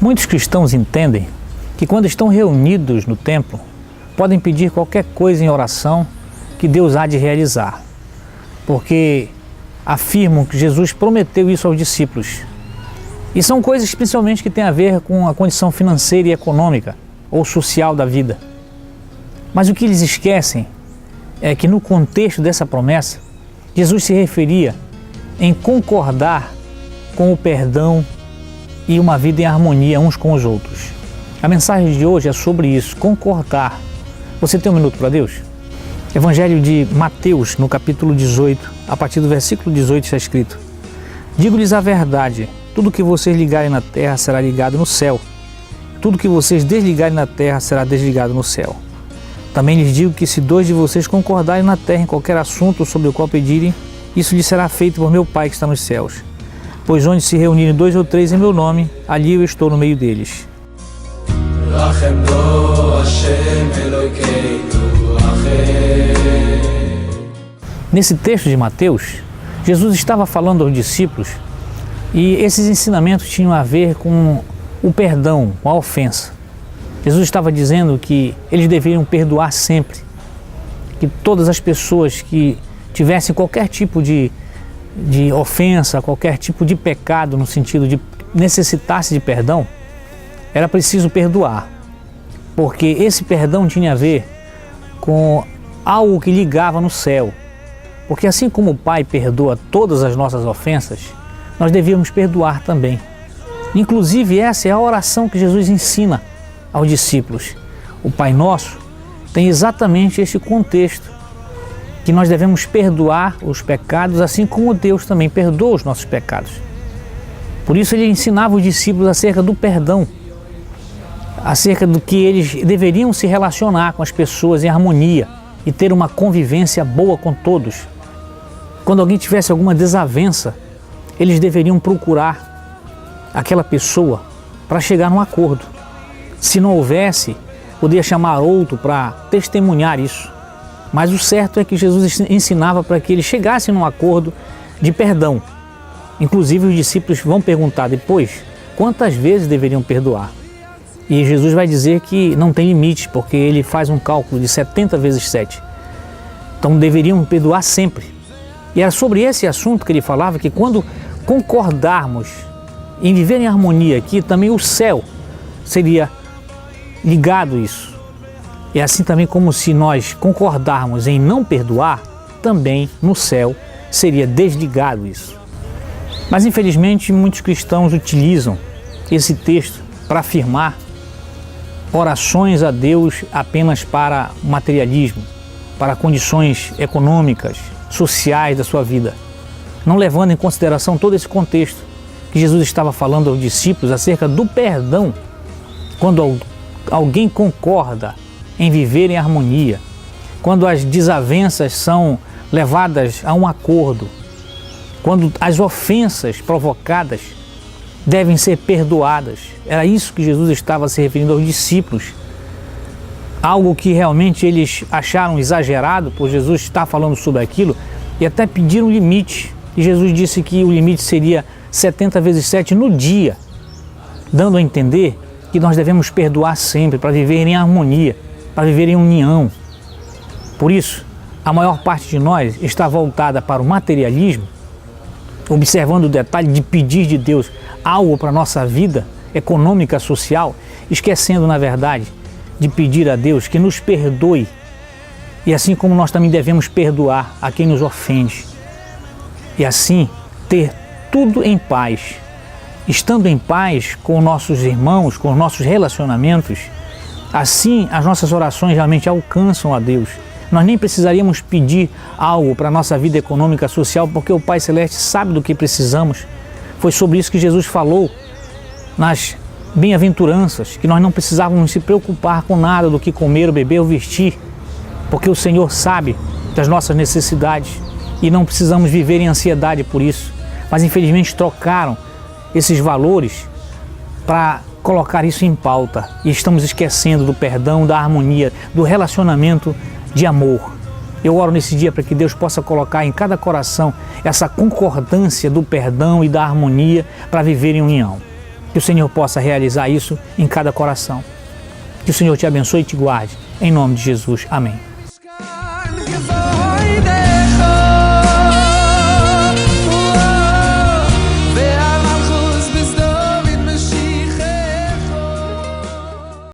Muitos cristãos entendem que quando estão reunidos no templo, podem pedir qualquer coisa em oração que Deus há de realizar, porque afirmam que Jesus prometeu isso aos discípulos. E são coisas principalmente que têm a ver com a condição financeira e econômica ou social da vida. Mas o que eles esquecem é que no contexto dessa promessa, Jesus se referia em concordar com o perdão e uma vida em harmonia uns com os outros. A mensagem de hoje é sobre isso, concordar. Você tem um minuto para Deus? Evangelho de Mateus, no capítulo 18, a partir do versículo 18 está escrito: Digo-lhes a verdade, tudo que vocês ligarem na terra será ligado no céu, tudo que vocês desligarem na terra será desligado no céu. Também lhes digo que se 2 de vocês concordarem na terra em qualquer assunto sobre o qual pedirem, isso lhes será feito por meu Pai que está nos céus. Pois onde se reunirem 2 ou 3 em meu nome, ali eu estou no meio deles. Nesse texto de Mateus, Jesus estava falando aos discípulos e esses ensinamentos tinham a ver com o perdão, com a ofensa. Jesus estava dizendo que eles deveriam perdoar sempre, que todas as pessoas que tivessem qualquer tipo de ofensa, qualquer tipo de pecado no sentido de necessitasse de perdão, era preciso perdoar, porque esse perdão tinha a ver com algo que ligava no céu. Porque assim como o Pai perdoa todas as nossas ofensas, nós devíamos perdoar também. Inclusive essa é a oração que Jesus ensina aos discípulos. O Pai Nosso tem exatamente esse contexto, que nós devemos perdoar os pecados, assim como Deus também perdoa os nossos pecados. Por isso ele ensinava os discípulos acerca do perdão, acerca do que eles deveriam se relacionar com as pessoas em harmonia e ter uma convivência boa com todos. Quando alguém tivesse alguma desavença, eles deveriam procurar aquela pessoa para chegar num acordo. Se não houvesse, poderia chamar outro para testemunhar isso. Mas o certo é que Jesus ensinava para que eles chegassem num acordo de perdão. Inclusive os discípulos vão perguntar depois quantas vezes deveriam perdoar. E Jesus vai dizer que não tem limite, porque ele faz um cálculo de 70 vezes 7. Então deveriam perdoar sempre. E era sobre esse assunto que ele falava, que quando concordarmos em viver em harmonia aqui, também o céu seria ligado a isso. E assim também como se nós concordarmos em não perdoar, também no céu seria desligado isso. Mas infelizmente muitos cristãos utilizam esse texto para afirmar orações a Deus apenas para materialismo, para condições econômicas, sociais da sua vida, não levando em consideração todo esse contexto que Jesus estava falando aos discípulos acerca do perdão. Quando alguém concorda em viver em harmonia, quando as desavenças são levadas a um acordo, quando as ofensas provocadas devem ser perdoadas. Era isso que Jesus estava se referindo aos discípulos. Algo que realmente eles acharam exagerado, por Jesus estar falando sobre aquilo, e até pediram um limite. E Jesus disse que o limite seria 70 vezes 7 no dia, dando a entender que nós devemos perdoar sempre para viver em harmonia, para viver em união. Por isso, a maior parte de nós está voltada para o materialismo, observando o detalhe de pedir de Deus algo para a nossa vida econômica, social, esquecendo, na verdade, de pedir a Deus que nos perdoe, e assim como nós também devemos perdoar a quem nos ofende, e assim ter tudo em paz. Estando em paz com nossos irmãos, com os nossos relacionamentos, assim as nossas orações realmente alcançam a Deus. Nós nem precisaríamos pedir algo para a nossa vida econômica, social, porque o Pai Celeste sabe do que precisamos. Foi sobre isso que Jesus falou nas bem-aventuranças, que nós não precisávamos se preocupar com nada do que comer, ou beber ou vestir, porque o Senhor sabe das nossas necessidades e não precisamos viver em ansiedade por isso. Mas infelizmente trocaram esses valores para colocar isso em pauta e estamos esquecendo do perdão, da harmonia, do relacionamento de amor. Eu oro nesse dia para que Deus possa colocar em cada coração essa concordância do perdão e da harmonia para viver em união. Que o Senhor possa realizar isso em cada coração. Que o Senhor te abençoe e te guarde. Em nome de Jesus. Amém.